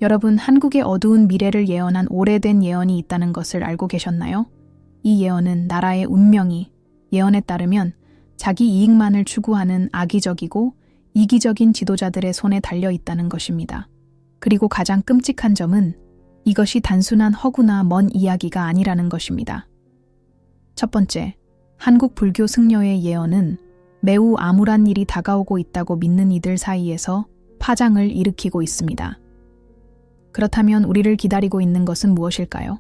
여러분, 한국의 어두운 미래를 예언한 오래된 예언이 있다는 것을 알고 계셨나요? 이 예언은 나라의 운명이 예언에 따르면 자기 이익만을 추구하는 악의적이고 이기적인 지도자들의 손에 달려 있다는 것입니다. 그리고 가장 끔찍한 점은 이것이 단순한 허구나 먼 이야기가 아니라는 것입니다. 첫 번째, 한국 불교 승려의 예언은 매우 암울한 일이 다가오고 있다고 믿는 이들 사이에서 파장을 일으키고 있습니다. 그렇다면 우리를 기다리고 있는 것은 무엇일까요?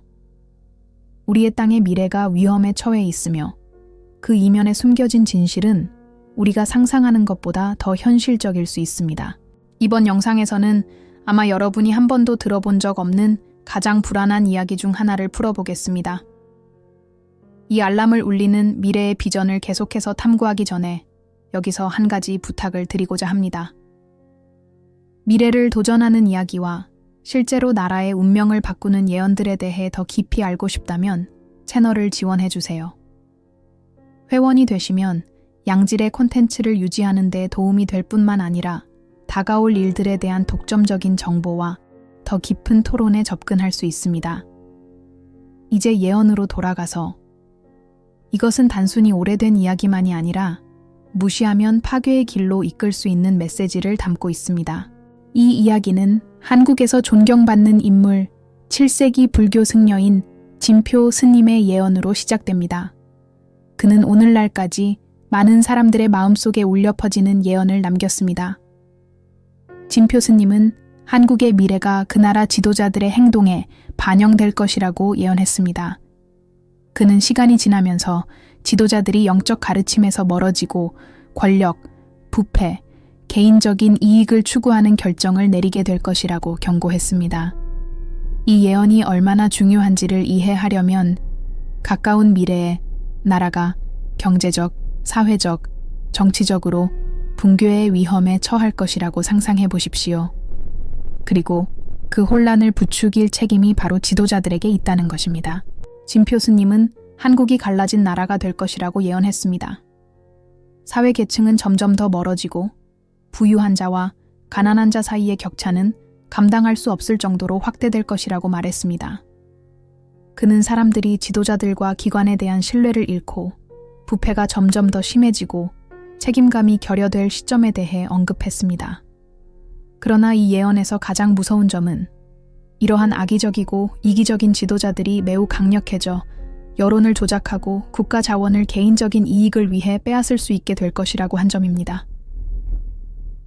우리의 땅의 미래가 위험에 처해 있으며 그 이면에 숨겨진 진실은 우리가 상상하는 것보다 더 현실적일 수 있습니다. 이번 영상에서는 아마 여러분이 한 번도 들어본 적 없는 가장 불안한 이야기 중 하나를 풀어보겠습니다. 이 알람을 울리는 미래의 비전을 계속해서 탐구하기 전에 여기서 한 가지 부탁을 드리고자 합니다. 미래를 도전하는 이야기와 실제로 나라의 운명을 바꾸는 예언들에 대해 더 깊이 알고 싶다면 채널을 지원해주세요. 회원이 되시면 양질의 콘텐츠를 유지하는 데 도움이 될 뿐만 아니라 다가올 일들에 대한 독점적인 정보와 더 깊은 토론에 접근할 수 있습니다. 이제 예언으로 돌아가서 이것은 단순히 오래된 이야기만이 아니라 무시하면 파괴의 길로 이끌 수 있는 메시지를 담고 있습니다. 이 이야기는 한국에서 존경받는 인물 7세기 불교 승려인 진표 스님의 예언으로 시작됩니다. 그는 오늘날까지 많은 사람들의 마음속에 울려 퍼지는 예언을 남겼습니다. 진표 스님은 한국의 미래가 그 나라 지도자들의 행동에 반영될 것이라고 예언했습니다. 그는 시간이 지나면서 지도자들이 영적 가르침에서 멀어지고 권력, 부패, 개인적인 이익을 추구하는 결정을 내리게 될 것이라고 경고했습니다. 이 예언이 얼마나 중요한지를 이해하려면 가까운 미래에 나라가 경제적, 사회적, 정치적으로 붕괴의 위험에 처할 것이라고 상상해 보십시오. 그리고 그 혼란을 부추길 책임이 바로 지도자들에게 있다는 것입니다. 진표 스님은 한국이 갈라진 나라가 될 것이라고 예언했습니다. 사회 계층은 점점 더 멀어지고 부유한 자와 가난한 자 사이의 격차는 감당할 수 없을 정도로 확대될 것이라고 말했습니다. 그는 사람들이 지도자들과 기관에 대한 신뢰를 잃고 부패가 점점 더 심해지고 책임감이 결여될 시점에 대해 언급했습니다. 그러나 이 예언에서 가장 무서운 점은 이러한 악의적이고 이기적인 지도자들이 매우 강력해져 여론을 조작하고 국가 자원을 개인적인 이익을 위해 빼앗을 수 있게 될 것이라고 한 점입니다.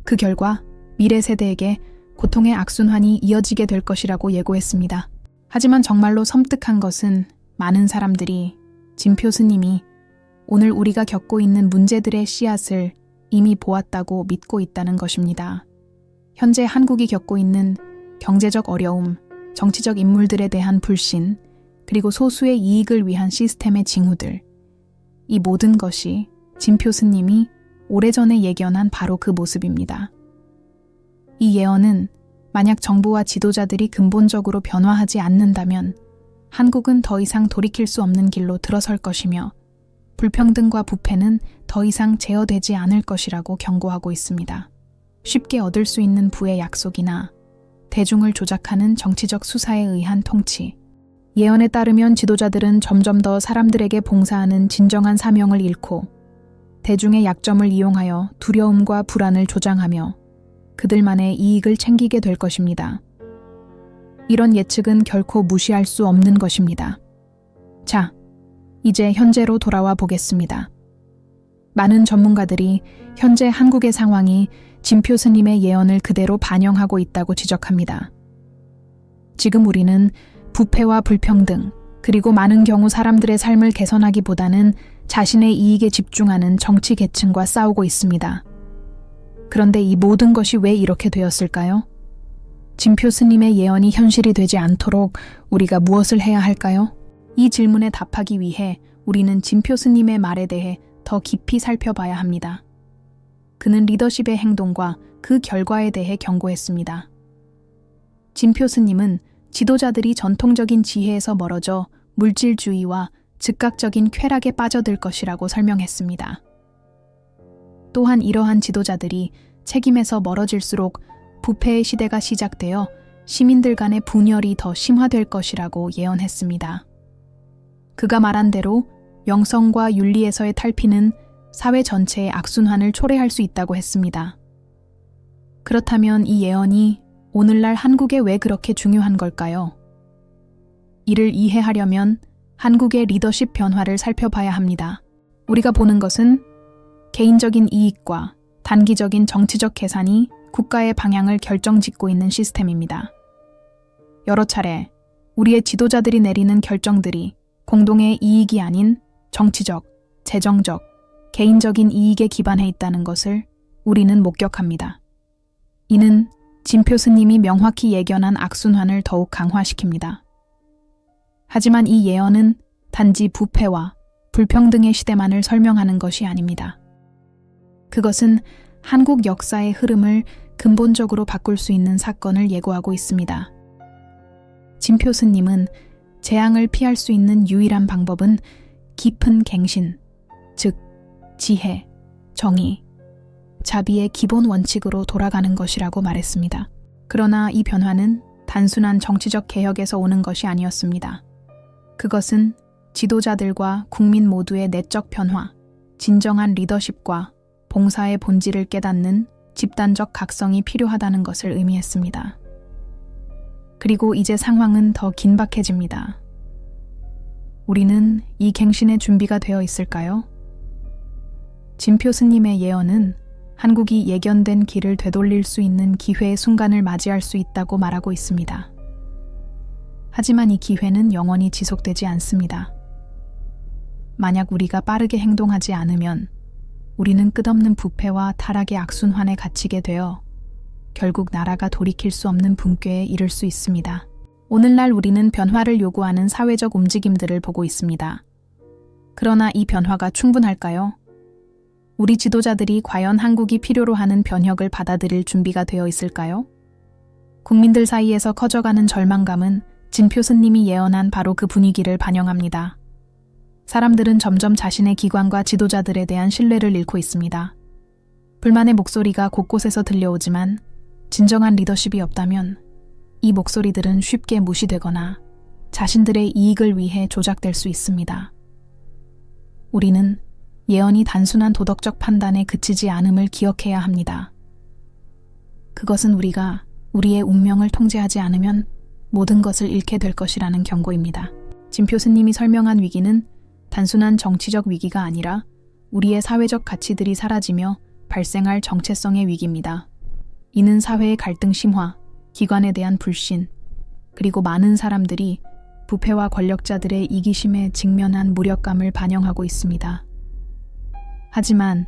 그 결과 미래 세대에게 고통의 악순환이 이어지게 될 것이라고 예고했습니다. 하지만 정말로 섬뜩한 것은 많은 사람들이 진표 스님이 오늘 우리가 겪고 있는 문제들의 씨앗을 이미 보았다고 믿고 있다는 것입니다. 현재 한국이 겪고 있는 경제적 어려움, 정치적 인물들에 대한 불신, 그리고 소수의 이익을 위한 시스템의 징후들, 이 모든 것이 진표 스님이 오래전에 예견한 바로 그 모습입니다. 이 예언은 만약 정부와 지도자들이 근본적으로 변화하지 않는다면 한국은 더 이상 돌이킬 수 없는 길로 들어설 것이며 불평등과 부패는 더 이상 제어되지 않을 것이라고 경고하고 있습니다. 쉽게 얻을 수 있는 부의 약속이나 대중을 조작하는 정치적 수사에 의한 통치, 예언에 따르면 지도자들은 점점 더 사람들에게 봉사하는 진정한 사명을 잃고 대중의 약점을 이용하여 두려움과 불안을 조장하며 그들만의 이익을 챙기게 될 것입니다. 이런 예측은 결코 무시할 수 없는 것입니다. 자, 이제 현재로 돌아와 보겠습니다. 많은 전문가들이 현재 한국의 상황이 진표 스님의 예언을 그대로 반영하고 있다고 지적합니다. 지금 우리는 부패와 불평등, 그리고 많은 경우 사람들의 삶을 개선하기보다는 자신의 이익에 집중하는 정치 계층과 싸우고 있습니다. 그런데 이 모든 것이 왜 이렇게 되었을까요? 진표 스님의 예언이 현실이 되지 않도록 우리가 무엇을 해야 할까요? 이 질문에 답하기 위해 우리는 진표 스님의 말에 대해 더 깊이 살펴봐야 합니다. 그는 리더십의 행동과 그 결과에 대해 경고했습니다. 진표 스님은 지도자들이 전통적인 지혜에서 멀어져 물질주의와 즉각적인 쾌락에 빠져들 것이라고 설명했습니다. 또한 이러한 지도자들이 책임에서 멀어질수록 부패의 시대가 시작되어 시민들 간의 분열이 더 심화될 것이라고 예언했습니다. 그가 말한 대로 명성과 윤리에서의 탈피는 사회 전체의 악순환을 초래할 수 있다고 했습니다. 그렇다면 이 예언이 오늘날 한국에 왜 그렇게 중요한 걸까요? 이를 이해하려면 한국의 리더십 변화를 살펴봐야 합니다. 우리가 보는 것은 개인적인 이익과 단기적인 정치적 계산이 국가의 방향을 결정짓고 있는 시스템입니다. 여러 차례 우리의 지도자들이 내리는 결정들이 공동의 이익이 아닌 정치적, 재정적, 개인적인 이익에 기반해 있다는 것을 우리는 목격합니다. 이는 진표 스님이 명확히 예견한 악순환을 더욱 강화시킵니다. 하지만 이 예언은 단지 부패와 불평등의 시대만을 설명하는 것이 아닙니다. 그것은 한국 역사의 흐름을 근본적으로 바꿀 수 있는 사건을 예고하고 있습니다. 진표 스님은 재앙을 피할 수 있는 유일한 방법은 깊은 갱신, 즉 지혜, 정의, 자비의 기본 원칙으로 돌아가는 것이라고 말했습니다. 그러나 이 변화는 단순한 정치적 개혁에서 오는 것이 아니었습니다. 그것은 지도자들과 국민 모두의 내적 변화, 진정한 리더십과 봉사의 본질을 깨닫는 집단적 각성이 필요하다는 것을 의미했습니다. 그리고 이제 상황은 더 긴박해집니다. 우리는 이 갱신의 준비가 되어 있을까요? 진표 스님의 예언은 한국이 예견된 길을 되돌릴 수 있는 기회의 순간을 맞이할 수 있다고 말하고 있습니다. 하지만 이 기회는 영원히 지속되지 않습니다. 만약 우리가 빠르게 행동하지 않으면 우리는 끝없는 부패와 타락의 악순환에 갇히게 되어 결국 나라가 돌이킬 수 없는 분괴에 이를 수 있습니다. 오늘날 우리는 변화를 요구하는 사회적 움직임들을 보고 있습니다. 그러나 이 변화가 충분할까요? 우리 지도자들이 과연 한국이 필요로 하는 변혁을 받아들일 준비가 되어 있을까요? 국민들 사이에서 커져가는 절망감은 진표 스님이 예언한 바로 그 분위기를 반영합니다. 사람들은 점점 자신의 기관과 지도자들에 대한 신뢰를 잃고 있습니다. 불만의 목소리가 곳곳에서 들려오지만 진정한 리더십이 없다면 이 목소리들은 쉽게 무시되거나 자신들의 이익을 위해 조작될 수 있습니다. 우리는 예언이 단순한 도덕적 판단에 그치지 않음을 기억해야 합니다. 그것은 우리가 우리의 운명을 통제하지 않으면 모든 것을 잃게 될 것이라는 경고입니다. 진표 스님이 설명한 위기는 단순한 정치적 위기가 아니라 우리의 사회적 가치들이 사라지며 발생할 정체성의 위기입니다. 이는 사회의 갈등 심화, 기관에 대한 불신, 그리고 많은 사람들이 부패와 권력자들의 이기심에 직면한 무력감을 반영하고 있습니다. 하지만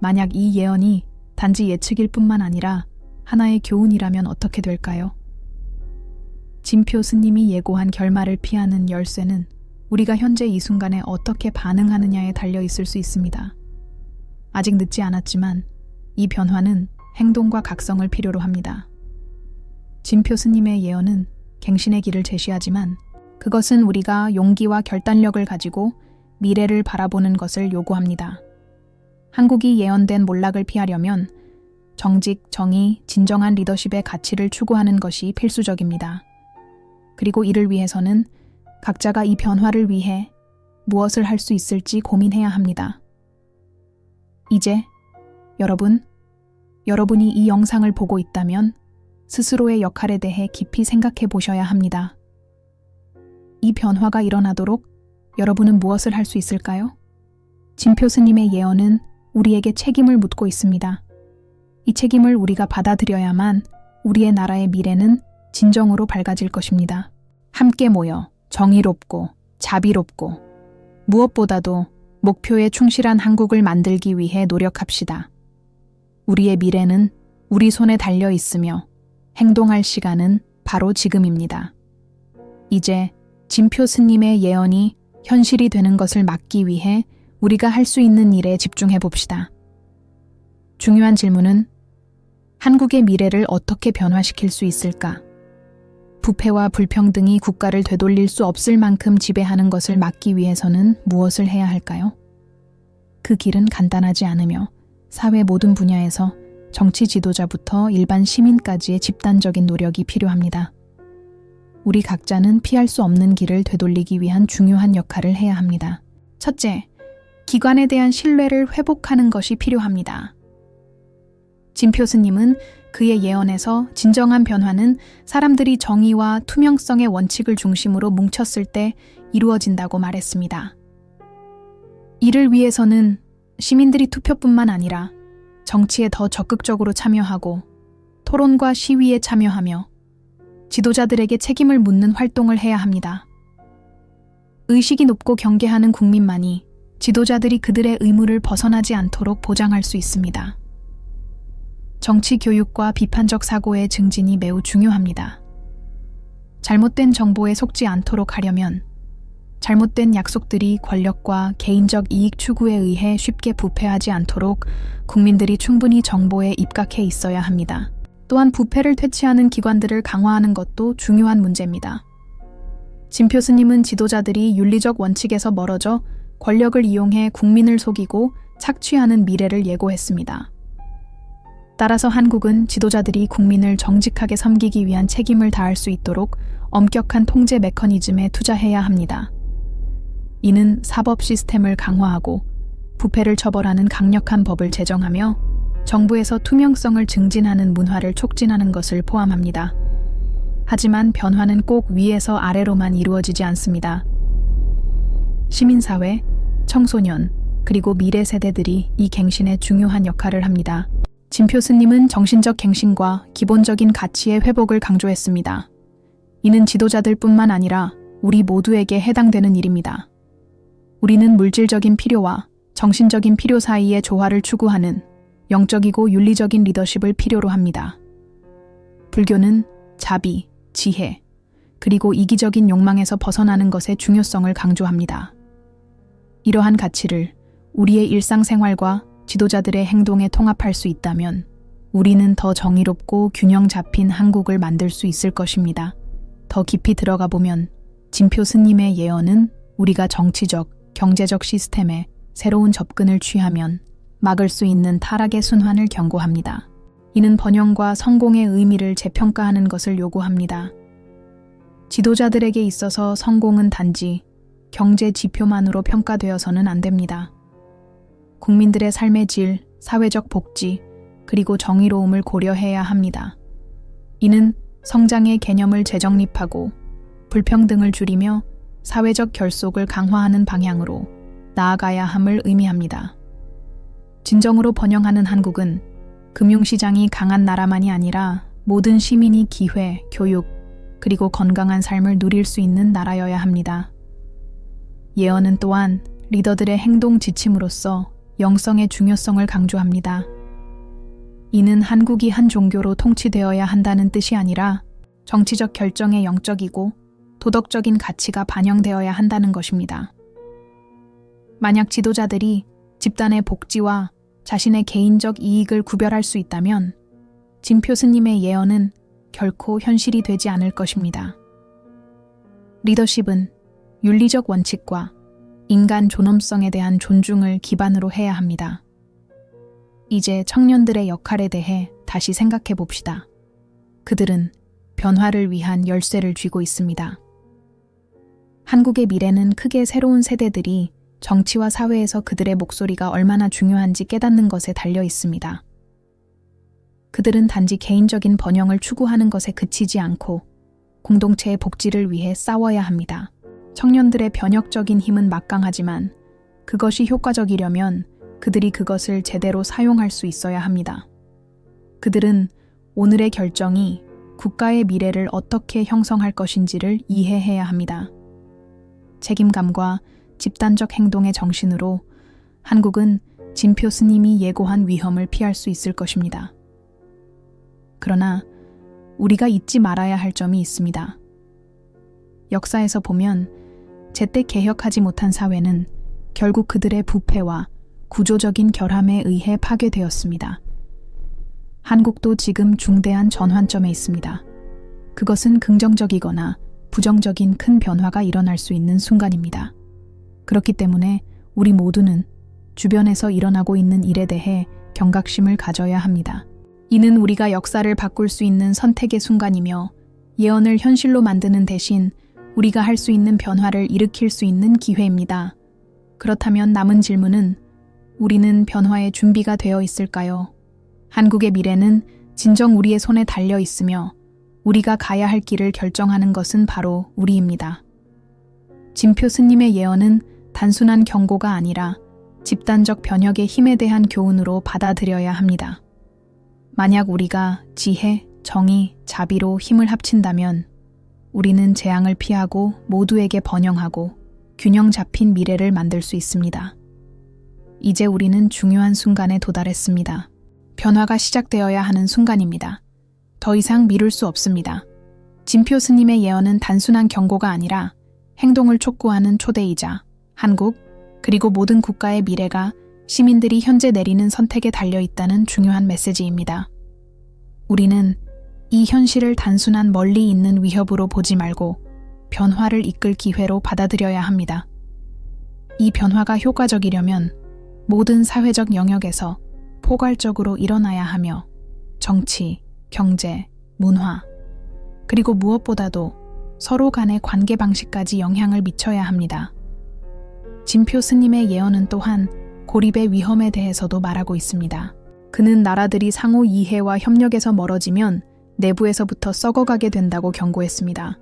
만약 이 예언이 단지 예측일 뿐만 아니라 하나의 교훈이라면 어떻게 될까요? 진표 스님이 예고한 결말을 피하는 열쇠는 우리가 현재 이 순간에 어떻게 반응하느냐에 달려 있을 수 있습니다. 아직 늦지 않았지만 이 변화는 행동과 각성을 필요로 합니다. 진표 스님의 예언은 갱신의 길을 제시하지만 그것은 우리가 용기와 결단력을 가지고 미래를 바라보는 것을 요구합니다. 한국이 예언된 몰락을 피하려면 정직, 정의, 진정한 리더십의 가치를 추구하는 것이 필수적입니다. 그리고 이를 위해서는 각자가 이 변화를 위해 무엇을 할 수 있을지 고민해야 합니다. 이제 여러분이 이 영상을 보고 있다면 스스로의 역할에 대해 깊이 생각해 보셔야 합니다. 이 변화가 일어나도록 여러분은 무엇을 할 수 있을까요? 진표 스님의 예언은 우리에게 책임을 묻고 있습니다. 이 책임을 우리가 받아들여야만 우리의 나라의 미래는 진정으로 밝아질 것입니다. 함께 모여 정의롭고 자비롭고 무엇보다도 목표에 충실한 한국을 만들기 위해 노력합시다. 우리의 미래는 우리 손에 달려 있으며 행동할 시간은 바로 지금입니다. 이제 진표 스님의 예언이 현실이 되는 것을 막기 위해 우리가 할 수 있는 일에 집중해 봅시다. 중요한 질문은 한국의 미래를 어떻게 변화시킬 수 있을까? 부패와 불평등이 국가를 되돌릴 수 없을 만큼 지배하는 것을 막기 위해서는 무엇을 해야 할까요? 그 길은 간단하지 않으며 사회 모든 분야에서 정치 지도자부터 일반 시민까지의 집단적인 노력이 필요합니다. 우리 각자는 피할 수 없는 길을 되돌리기 위한 중요한 역할을 해야 합니다. 첫째, 기관에 대한 신뢰를 회복하는 것이 필요합니다. 진표 스님은 그의 예언에서 진정한 변화는 사람들이 정의와 투명성의 원칙을 중심으로 뭉쳤을 때 이루어진다고 말했습니다. 이를 위해서는 시민들이 투표뿐만 아니라 정치에 더 적극적으로 참여하고 토론과 시위에 참여하며 지도자들에게 책임을 묻는 활동을 해야 합니다. 의식이 높고 경계하는 국민만이 지도자들이 그들의 의무를 벗어나지 않도록 보장할 수 있습니다. 정치 교육과 비판적 사고의 증진이 매우 중요합니다. 잘못된 정보에 속지 않도록 하려면 잘못된 약속들이 권력과 개인적 이익 추구에 의해 쉽게 부패하지 않도록 국민들이 충분히 정보에 입각해 있어야 합니다. 또한 부패를 퇴치하는 기관들을 강화하는 것도 중요한 문제입니다. 진표 스님은 지도자들이 윤리적 원칙에서 멀어져 권력을 이용해 국민을 속이고 착취하는 미래를 예고했습니다. 따라서 한국은 지도자들이 국민을 정직하게 섬기기 위한 책임을 다할 수 있도록 엄격한 통제 메커니즘에 투자해야 합니다. 이는 사법 시스템을 강화하고 부패를 처벌하는 강력한 법을 제정하며 정부에서 투명성을 증진하는 문화를 촉진하는 것을 포함합니다. 하지만 변화는 꼭 위에서 아래로만 이루어지지 않습니다. 시민사회, 청소년, 그리고 미래 세대들이 이 갱신에 중요한 역할을 합니다. 진표 스님은 정신적 갱신과 기본적인 가치의 회복을 강조했습니다. 이는 지도자들뿐만 아니라 우리 모두에게 해당되는 일입니다. 우리는 물질적인 필요와 정신적인 필요 사이의 조화를 추구하는 영적이고 윤리적인 리더십을 필요로 합니다. 불교는 자비, 지혜, 그리고 이기적인 욕망에서 벗어나는 것의 중요성을 강조합니다. 이러한 가치를 우리의 일상생활과 지도자들의 행동에 통합할 수 있다면 우리는 더 정의롭고 균형 잡힌 한국을 만들 수 있을 것입니다. 더 깊이 들어가 보면 진표 스님의 예언은 우리가 정치적, 경제적 시스템에 새로운 접근을 취하면 막을 수 있는 타락의 순환을 경고합니다. 이는 번영과 성공의 의미를 재평가하는 것을 요구합니다. 지도자들에게 있어서 성공은 단지 경제 지표만으로 평가되어서는 안 됩니다. 국민들의 삶의 질, 사회적 복지, 그리고 정의로움을 고려해야 합니다. 이는 성장의 개념을 재정립하고 불평등을 줄이며 사회적 결속을 강화하는 방향으로 나아가야 함을 의미합니다. 진정으로 번영하는 한국은 금융시장이 강한 나라만이 아니라 모든 시민이 기회, 교육, 그리고 건강한 삶을 누릴 수 있는 나라여야 합니다. 예언은 또한 리더들의 행동 지침으로서 영성의 중요성을 강조합니다. 이는 한국이 한 종교로 통치되어야 한다는 뜻이 아니라 정치적 결정의 영적이고 도덕적인 가치가 반영되어야 한다는 것입니다. 만약 지도자들이 집단의 복지와 자신의 개인적 이익을 구별할 수 있다면 진표 스님의 예언은 결코 현실이 되지 않을 것입니다. 리더십은 윤리적 원칙과 인간 존엄성에 대한 존중을 기반으로 해야 합니다. 이제 청년들의 역할에 대해 다시 생각해 봅시다. 그들은 변화를 위한 열쇠를 쥐고 있습니다. 한국의 미래는 크게 새로운 세대들이 정치와 사회에서 그들의 목소리가 얼마나 중요한지 깨닫는 것에 달려 있습니다. 그들은 단지 개인적인 번영을 추구하는 것에 그치지 않고 공동체의 복지를 위해 싸워야 합니다. 청년들의 변혁적인 힘은 막강하지만 그것이 효과적이려면 그들이 그것을 제대로 사용할 수 있어야 합니다. 그들은 오늘의 결정이 국가의 미래를 어떻게 형성할 것인지를 이해해야 합니다. 책임감과 집단적 행동의 정신으로 한국은 진표 스님이 예고한 위험을 피할 수 있을 것입니다. 그러나 우리가 잊지 말아야 할 점이 있습니다. 역사에서 보면 제때 개혁하지 못한 사회는 결국 그들의 부패와 구조적인 결함에 의해 파괴되었습니다. 한국도 지금 중대한 전환점에 있습니다. 그것은 긍정적이거나 부정적인 큰 변화가 일어날 수 있는 순간입니다. 그렇기 때문에 우리 모두는 주변에서 일어나고 있는 일에 대해 경각심을 가져야 합니다. 이는 우리가 역사를 바꿀 수 있는 선택의 순간이며 예언을 현실로 만드는 대신 우리가 할 수 있는 변화를 일으킬 수 있는 기회입니다. 그렇다면 남은 질문은 우리는 변화의 준비가 되어 있을까요? 한국의 미래는 진정 우리의 손에 달려 있으며 우리가 가야 할 길을 결정하는 것은 바로 우리입니다. 진표 스님의 예언은 단순한 경고가 아니라 집단적 변혁의 힘에 대한 교훈으로 받아들여야 합니다. 만약 우리가 지혜, 정의, 자비로 힘을 합친다면 우리는 재앙을 피하고 모두에게 번영하고 균형 잡힌 미래를 만들 수 있습니다. 이제 우리는 중요한 순간에 도달했습니다. 변화가 시작되어야 하는 순간입니다. 더 이상 미룰 수 없습니다. 진표 스님의 예언은 단순한 경고가 아니라 행동을 촉구하는 초대이자 한국, 그리고 모든 국가의 미래가 시민들이 현재 내리는 선택에 달려 있다는 중요한 메시지입니다. 우리는 이 현실을 단순한 멀리 있는 위협으로 보지 말고 변화를 이끌 기회로 받아들여야 합니다. 이 변화가 효과적이려면 모든 사회적 영역에서 포괄적으로 일어나야 하며 정치, 경제, 문화, 그리고 무엇보다도 서로 간의 관계 방식까지 영향을 미쳐야 합니다. 진표 스님의 예언은 또한 고립의 위험에 대해서도 말하고 있습니다. 그는 나라들이 상호 이해와 협력에서 멀어지면 내부에서부터 썩어가게 된다고 경고했습니다.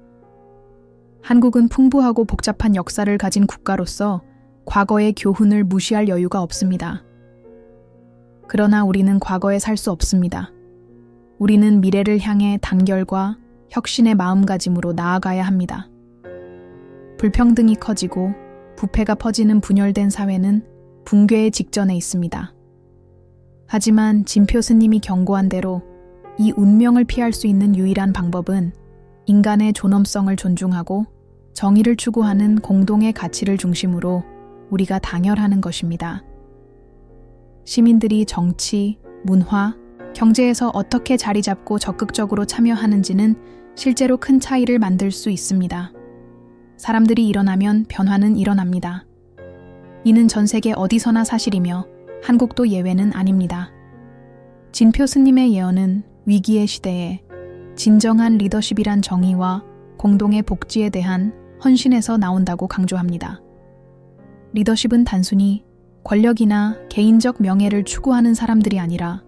한국은 풍부하고 복잡한 역사를 가진 국가로서 과거의 교훈을 무시할 여유가 없습니다. 그러나 우리는 과거에 살 수 없습니다. 우리는 미래를 향해 단결과 혁신의 마음가짐으로 나아가야 합니다. 불평등이 커지고 부패가 퍼지는 분열된 사회는 붕괴의 직전에 있습니다. 하지만 진표 스님이 경고한 대로 이 운명을 피할 수 있는 유일한 방법은 인간의 존엄성을 존중하고 정의를 추구하는 공동의 가치를 중심으로 우리가 당열하는 것입니다. 시민들이 정치, 문화, 경제에서 어떻게 자리 잡고 적극적으로 참여하는지는 실제로 큰 차이를 만들 수 있습니다. 사람들이 일어나면 변화는 일어납니다. 이는 전 세계 어디서나 사실이며 한국도 예외는 아닙니다. 진표 스님의 예언은 위기의 시대에 진정한 리더십이란 정의와 공동의 복지에 대한 헌신에서 나온다고 강조합니다. 리더십은 단순히 권력이나 개인적 명예를 추구하는 사람들이 아니라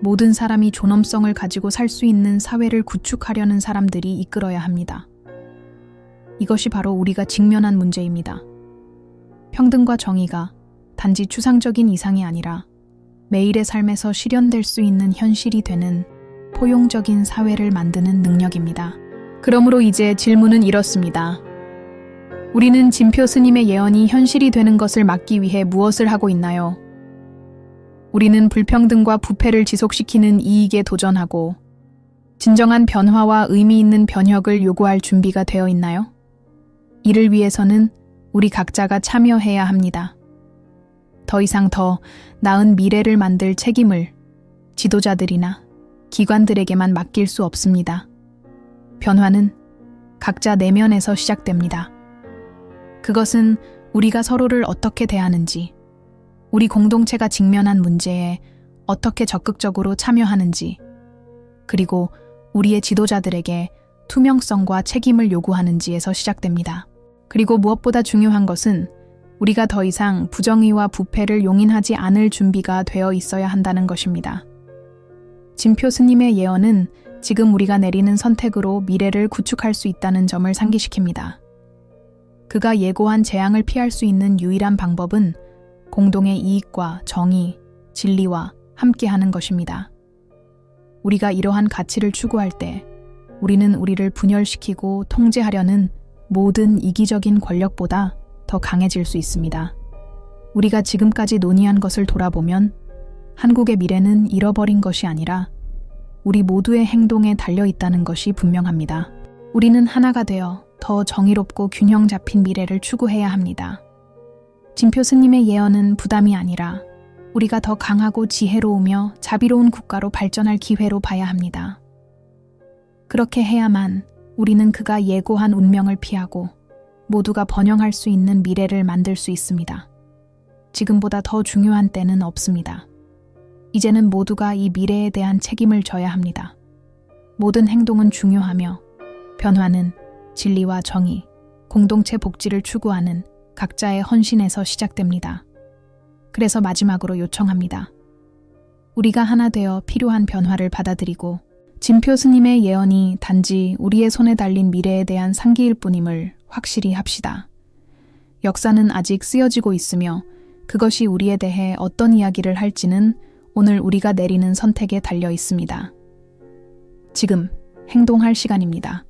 모든 사람이 존엄성을 가지고 살 수 있는 사회를 구축하려는 사람들이 이끌어야 합니다. 이것이 바로 우리가 직면한 문제입니다. 평등과 정의가 단지 추상적인 이상이 아니라 매일의 삶에서 실현될 수 있는 현실이 되는 포용적인 사회를 만드는 능력입니다. 그러므로 이제 질문은 이렇습니다. 우리는 진표 스님의 예언이 현실이 되는 것을 막기 위해 무엇을 하고 있나요? 우리는 불평등과 부패를 지속시키는 이익에 도전하고 진정한 변화와 의미 있는 변혁을 요구할 준비가 되어 있나요? 이를 위해서는 우리 각자가 참여해야 합니다. 더 이상 더 나은 미래를 만들 책임을 지도자들이나 기관들에게만 맡길 수 없습니다. 변화는 각자 내면에서 시작됩니다. 그것은 우리가 서로를 어떻게 대하는지, 우리 공동체가 직면한 문제에 어떻게 적극적으로 참여하는지, 그리고 우리의 지도자들에게 투명성과 책임을 요구하는지에서 시작됩니다. 그리고 무엇보다 중요한 것은 우리가 더 이상 부정의와 부패를 용인하지 않을 준비가 되어 있어야 한다는 것입니다. 진표 스님의 예언은 지금 우리가 내리는 선택으로 미래를 구축할 수 있다는 점을 상기시킵니다. 그가 예고한 재앙을 피할 수 있는 유일한 방법은 공동의 이익과 정의, 진리와 함께하는 것입니다. 우리가 이러한 가치를 추구할 때 우리는 우리를 분열시키고 통제하려는 모든 이기적인 권력보다 더 강해질 수 있습니다. 우리가 지금까지 논의한 것을 돌아보면 한국의 미래는 잃어버린 것이 아니라 우리 모두의 행동에 달려 있다는 것이 분명합니다. 우리는 하나가 되어 더 정의롭고 균형 잡힌 미래를 추구해야 합니다. 진표 스님의 예언은 부담이 아니라 우리가 더 강하고 지혜로우며 자비로운 국가로 발전할 기회로 봐야 합니다. 그렇게 해야만 우리는 그가 예고한 운명을 피하고 모두가 번영할 수 있는 미래를 만들 수 있습니다. 지금보다 더 중요한 때는 없습니다. 이제는 모두가 이 미래에 대한 책임을 져야 합니다. 모든 행동은 중요하며 변화는 진리와 정의, 공동체 복지를 추구하는 각자의 헌신에서 시작됩니다. 그래서 마지막으로 요청합니다. 우리가 하나 되어 필요한 변화를 받아들이고 진표 스님의 예언이 단지 우리의 손에 달린 미래에 대한 상기일 뿐임을 확실히 합시다. 역사는 아직 쓰여지고 있으며 그것이 우리에 대해 어떤 이야기를 할지는 오늘 우리가 내리는 선택에 달려 있습니다. 지금 행동할 시간입니다.